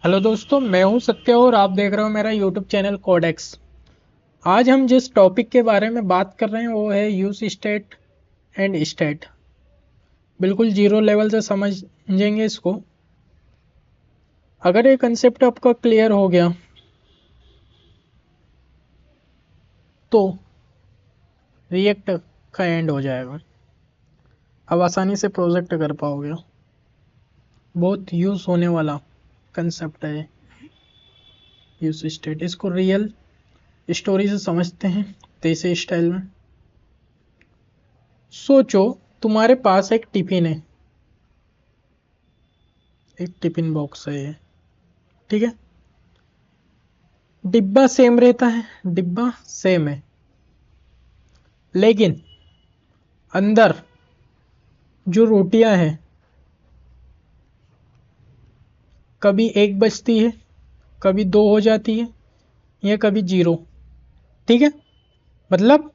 Hello दोस्तों, मैं हूं सत्य और आप देख रहे हो मेरा यूट्यूब चैनल कोडेक्स। आज हम जिस टॉपिक के बारे में बात कर रहे हैं वो है यूज स्टेट एंड स्टेट। बिल्कुल जीरो लेवल से समझेंगे इसको। अगर ये कंसेप्ट आपका क्लियर हो गया तो रिएक्ट का एंड हो जाएगा। अब आसानी से प्रोजेक्ट कर पाओगे। बहुत यूज होने वाला कंसेप्ट है यूज स्टेट। इसको रियल स्टोरी से समझते हैं देसी स्टाइल में। सोचो, तुम्हारे पास एक टिफिन है, एक टिफिन बॉक्स है ये, ठीक है। डिब्बा सेम रहता है, डिब्बा सेम है, लेकिन अंदर जो रोटियां हैं कभी एक बचती है, कभी दो हो जाती है, या कभी जीरो। ठीक है। मतलब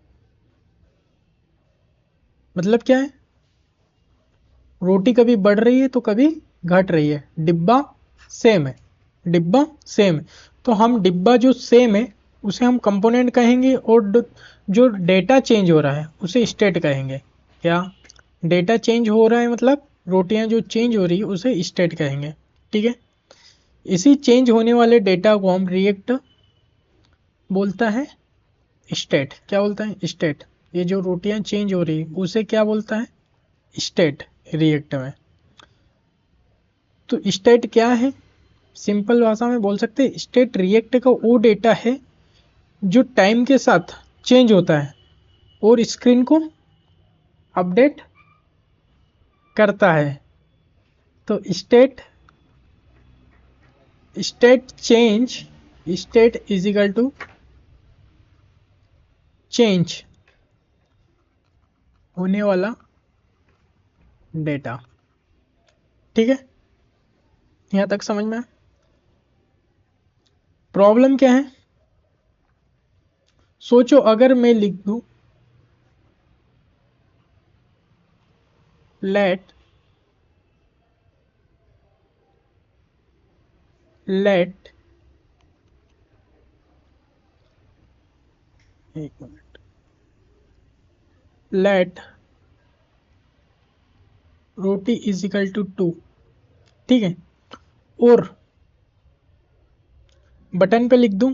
मतलब क्या है? रोटी कभी बढ़ रही है तो कभी घट रही है। डिब्बा सेम है, डिब्बा सेम है। तो हम डिब्बा जो सेम है उसे हम कंपोनेंट कहेंगे, और जो डेटा चेंज हो रहा है उसे स्टेट कहेंगे। क्या? डेटा चेंज हो रहा है मतलब रोटियां जो चेंज हो रही है उसे स्टेट कहेंगे। ठीक है। इसी चेंज होने वाले डेटा को हम रिएक्ट बोलता है स्टेट। क्या बोलता है? स्टेट। ये जो रोटियां चेंज हो रही है उसे क्या बोलता है? स्टेट, रिएक्ट में। तो स्टेट क्या है? सिंपल भाषा में बोल सकते हैं, स्टेट रिएक्ट का वो डेटा है जो टाइम के साथ चेंज होता है और स्क्रीन को अपडेट करता है। तो state state change, state is equal to change होने वाला डेटा। ठीक है। यहां तक समझ में? प्रॉब्लम क्या है? सोचो, अगर मैं लिख दूं लेट लेट एक minute, let roti is equal to 2। ठीक है। और बटन पे लिख दूं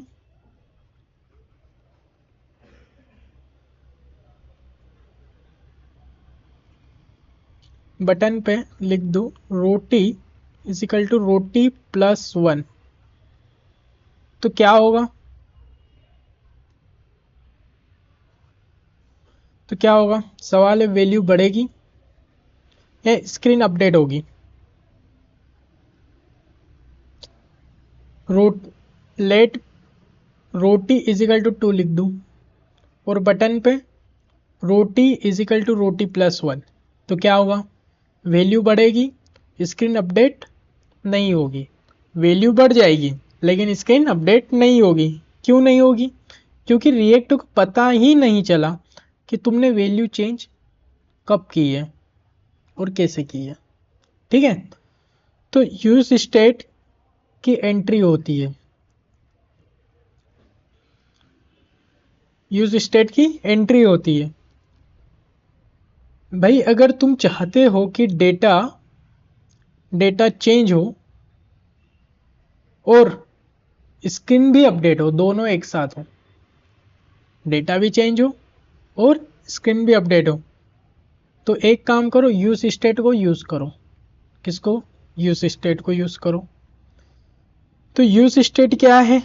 बटन पे लिख दूं roti is equal to roti plus 1। तो क्या होगा? तो क्या होगा? सवाल है, वैल्यू बढ़ेगी या स्क्रीन अपडेट होगी? रोट let roti is equal to 2 लिख दूं और बटन पे roti is equal to roti plus 1। तो क्या होगा? वैल्यू बढ़ेगी, स्क्रीन अपडेट नहीं होगी। वैल्यू बढ़ जाएगी लेकिन स्क्रीन अपडेट नहीं होगी। क्यों नहीं होगी? क्योंकि रिएक्ट को पता ही नहीं चला कि तुमने वैल्यू चेंज कब की है और कैसे की है। ठीक है। तो यूज स्टेट की एंट्री होती है, यूज स्टेट की एंट्री होती है। भाई, अगर तुम चाहते हो कि डेटा डेटा चेंज हो और स्क्रीन भी अपडेट हो, दोनों एक साथ हो, डेटा भी चेंज हो और स्क्रीन भी अपडेट हो, तो एक काम करो, यूज स्टेट को यूज करो। किसको? यूज स्टेट को यूज करो। तो यूज स्टेट क्या है?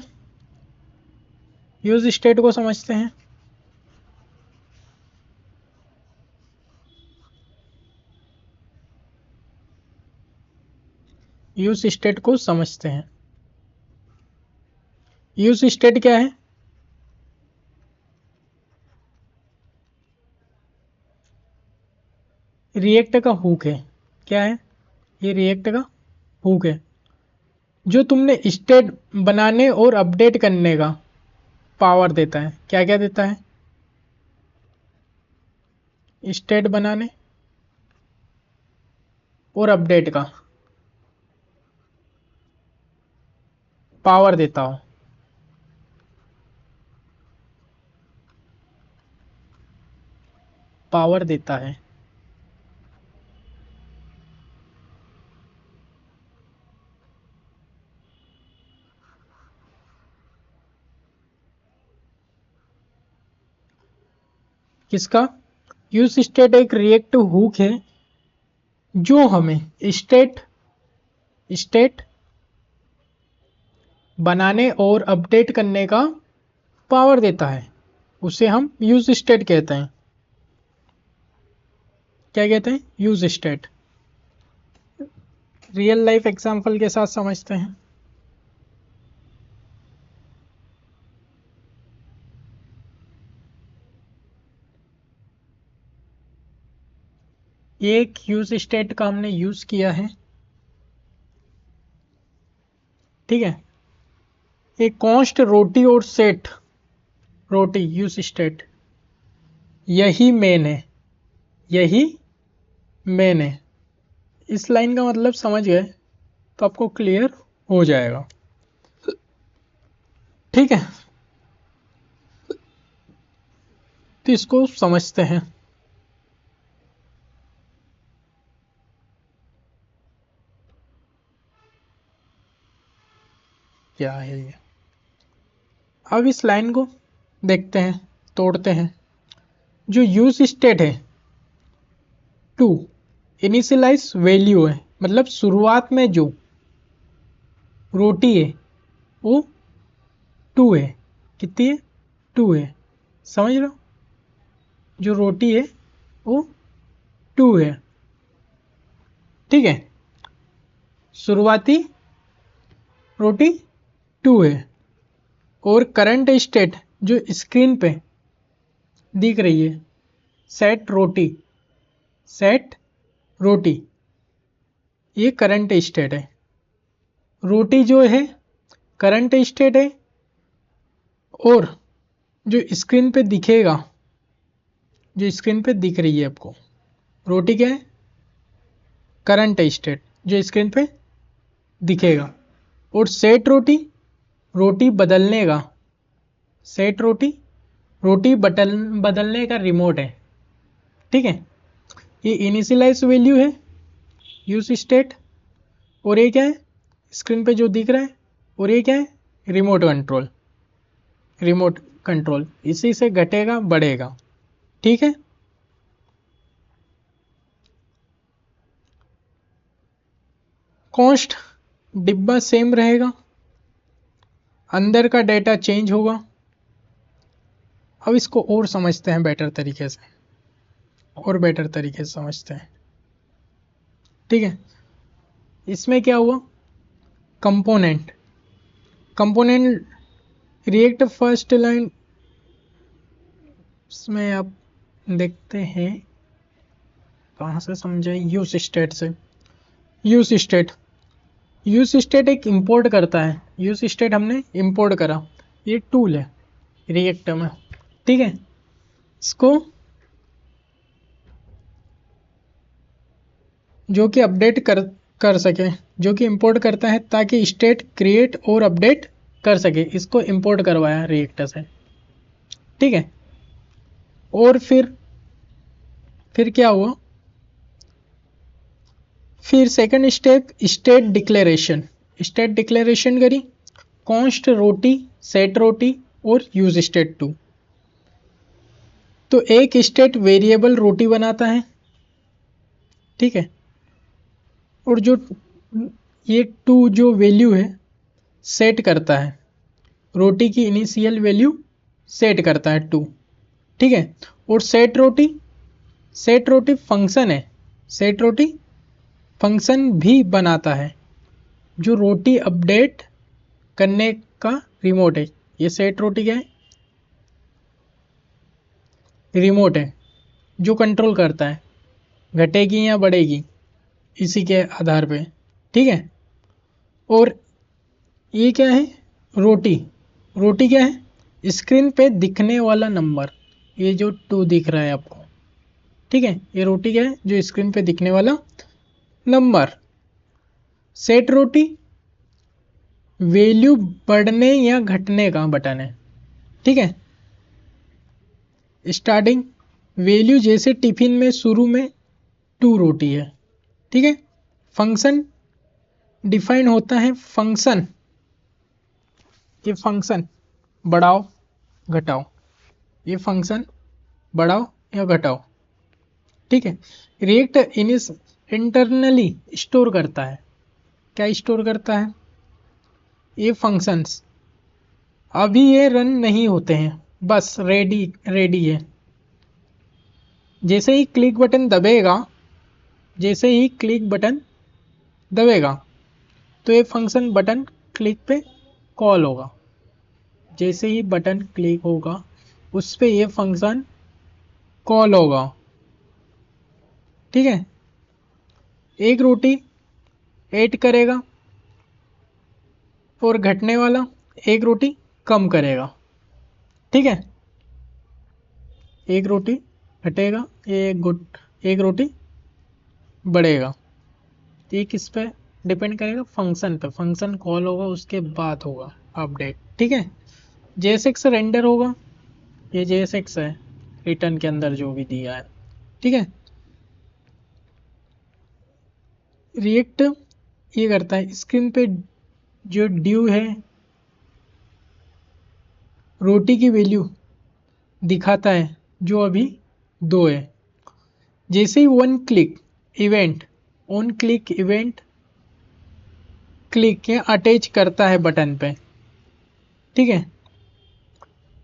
यूज स्टेट को समझते हैं। यूज स्टेट को समझते हैं। यूज स्टेट क्या है? रिएक्ट का हुक है। क्या है? ये रिएक्ट का हुक है जो तुमने स्टेट बनाने और अपडेट करने का पावर देता है। क्या क्या देता है? स्टेट बनाने और अपडेट का पावर देता हो, पावर देता है। किसका? यूज स्टेट एक रिएक्टिव हुक है जो हमें स्टेट स्टेट बनाने और अपडेट करने का पावर देता है। उसे हम यूज स्टेट कहते हैं। क्या कहते हैं? Use state. Real life example के साथ समझते हैं। एक यूज स्टेट का हमने यूज किया है, ठीक है। एक कॉन्स्ट रोटी और सेट रोटी यूज स्टेट, यही मेन है, यही मेन है। इस लाइन का मतलब समझ गए तो आपको क्लियर हो जाएगा, ठीक है। तो इसको समझते हैं। क्या है ये? अब इस लाइन को देखते हैं, तोड़ते हैं। जो यूज स्टेट है टू इनिशियलाइज वैल्यू है, मतलब शुरुआत में जो रोटी है वो टू है। कितनी है? टू है। समझ रहे हो? जो रोटी है वो टू है, ठीक है। शुरुआती रोटी टू है और करंट स्टेट जो स्क्रीन पे दिख रही है सेट रोटी, सेट रोटी, ये करंट स्टेट है। रोटी जो है करंट स्टेट है और जो स्क्रीन पे दिखेगा, जो स्क्रीन पे दिख रही है आपको रोटी, क्या है? करंट स्टेट जो स्क्रीन पे दिखेगा। और सेट रोटी, रोटी बदलने का, सेट रोटी, रोटी बदलने का रिमोट है, ठीक है। ये इनिशियलाइज वैल्यू है यूज स्टेट, और ये क्या है? स्क्रीन पे जो दिख रहा है। और ये क्या है? Remote control, remote control. इसी से घटेगा बढ़ेगा, ठीक है। कॉस्ट डिब्बा सेम रहेगा, अंदर का डेटा चेंज होगा। अब इसको और समझते हैं बेटर तरीके से, और बेटर तरीके से समझते हैं, ठीक है। इसमें क्या हुआ? Component, component react first line, इसमें आप देखते हैं कहाँ से समझे? यूज स्टेट से। यूज स्टेट, यूज स्टेट एक इंपोर्ट करता है। यूज स्टेट हमने इंपोर्ट करा, ये टूल है रिएक्ट में, ठीक है। इसको जो कि अपडेट कर सके, जो कि इंपोर्ट करता है ताकि स्टेट क्रिएट और अपडेट कर सके, इसको इंपोर्ट करवाया रिएक्टर से, ठीक है। और फिर क्या हुआ? फिर second step state declaration, state declaration करी। कॉन्स्ट रोटी, सेट रोटी और यूज स्टेट टू। तो एक स्टेट वेरिएबल रोटी बनाता है, ठीक है। और जो ये टू जो वैल्यू है सेट करता है, रोटी की इनिशियल वैल्यू सेट करता है टू, ठीक है। और सेट रोटी, सेट रोटी फंक्शन है, सेट रोटी फंक्शन भी बनाता है जो रोटी अपडेट करने का रिमोट है। ये सेट रोटी क्या है? रिमोट है जो कंट्रोल करता है घटेगी या बढ़ेगी इसी के आधार पे, ठीक है। और ये क्या है? रोटी, रोटी क्या है? स्क्रीन पे दिखने वाला नंबर, ये जो टू दिख रहा है आपको, ठीक है। ये रोटी क्या है? जो स्क्रीन पे दिखने वाला नंबर। सेट रोटी वैल्यू बढ़ने या घटने का बटन है। ठीक है, स्टार्टिंग वैल्यू जैसे टिफिन में शुरू में 2 रोटी है। ठीक है, फंक्शन डिफाइन होता है फंक्शन, ये फंक्शन बढ़ाओ घटाओ, ये फंक्शन बढ़ाओ या घटाओ। ठीक है, रिएक्ट इंटरनली स्टोर करता है। क्या स्टोर करता है? ये फंक्शंस अभी ये रन नहीं होते हैं, बस रेडी रेडी है। जैसे ही क्लिक बटन दबेगा, जैसे ही क्लिक बटन दबेगा तो ये फंक्शन बटन क्लिक पे कॉल होगा। जैसे ही बटन क्लिक होगा उस पे ये फंक्शन कॉल होगा। ठीक है, एक रोटी ऐड करेगा और घटने वाला एक रोटी कम करेगा। ठीक है, एक रोटी घटेगा, एक रोटी बढ़ेगा। तो ये किस पे डिपेंड करेगा? फंक्शन पे। फंक्शन कॉल होगा उसके बाद होगा अपडेट। ठीक है, JSX रेंडर होगा, ये JSX है रिटर्न के अंदर जो भी दिया है। ठीक है, रिएक्ट ये करता है स्क्रीन पे जो ड्यू है रोटी की वैल्यू दिखाता है जो अभी 2 है। जैसे ही one click event on click event click के अटैच करता है बटन पे। ठीक है,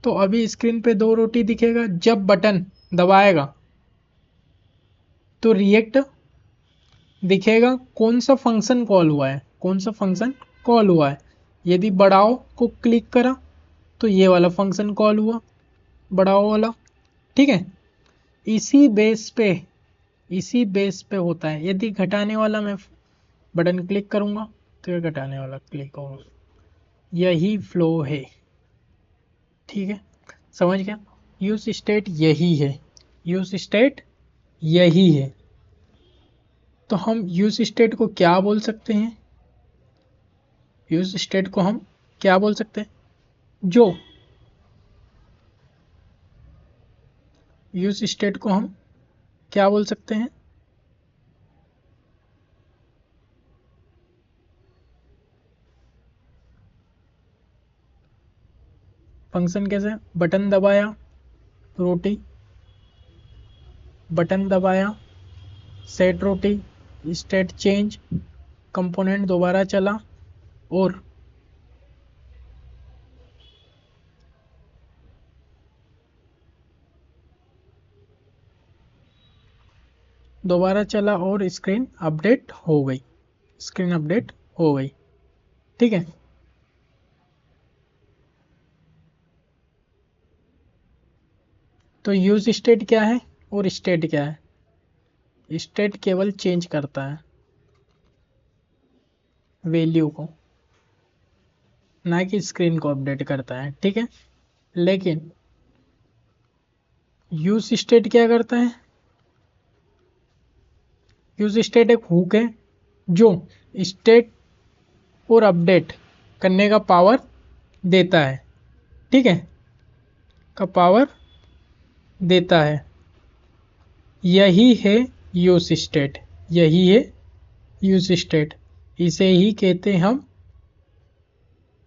तो अभी स्क्रीन पे 2 रोटी दिखेगा। जब बटन दबाएगा तो रिएक्ट दिखेगा कौन सा फंक्शन कॉल हुआ है, कौन सा फंक्शन कॉल हुआ है। यदि बढ़ाओ को क्लिक करा तो ये वाला फंक्शन कॉल हुआ, बढ़ाओ वाला। ठीक है, इसी बेस पे होता है। यदि घटाने वाला मैं बटन क्लिक करूंगा तो ये घटाने वाला क्लिक होगा। यही फ्लो है। ठीक है, समझ गया? यूज स्टेट यही है, यूज स्टेट यही है। तो हम यूज स्टेट को क्या बोल सकते हैं? यूज स्टेट को हम क्या बोल सकते हैं? जो यूज स्टेट को हम क्या बोल सकते हैं? फंक्शन कैसे? बटन दबाया रोटी, बटन दबाया सेट रोटी, स्टेट चेंज, कंपोनेंट दोबारा चला और दोबारा चला और स्क्रीन अपडेट हो गई, स्क्रीन अपडेट हो गई। ठीक है, तो यूज स्टेट क्या है और स्टेट क्या है? स्टेट केवल चेंज करता है वैल्यू को, ना कि स्क्रीन को अपडेट करता है। ठीक है, लेकिन यूज स्टेट क्या करता है? यूज स्टेट एक हुक है जो स्टेट और अपडेट करने का पावर देता है। ठीक है, का पावर देता है। यही है यूज स्टेट, यही है यूज स्टेट। इसे ही कहते हैं हम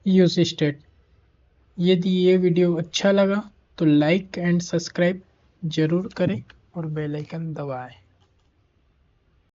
यूज स्टेट। यदि ये वीडियो अच्छा लगा तो लाइक एंड सब्सक्राइब जरूर करें और बेल आइकन दबाएं।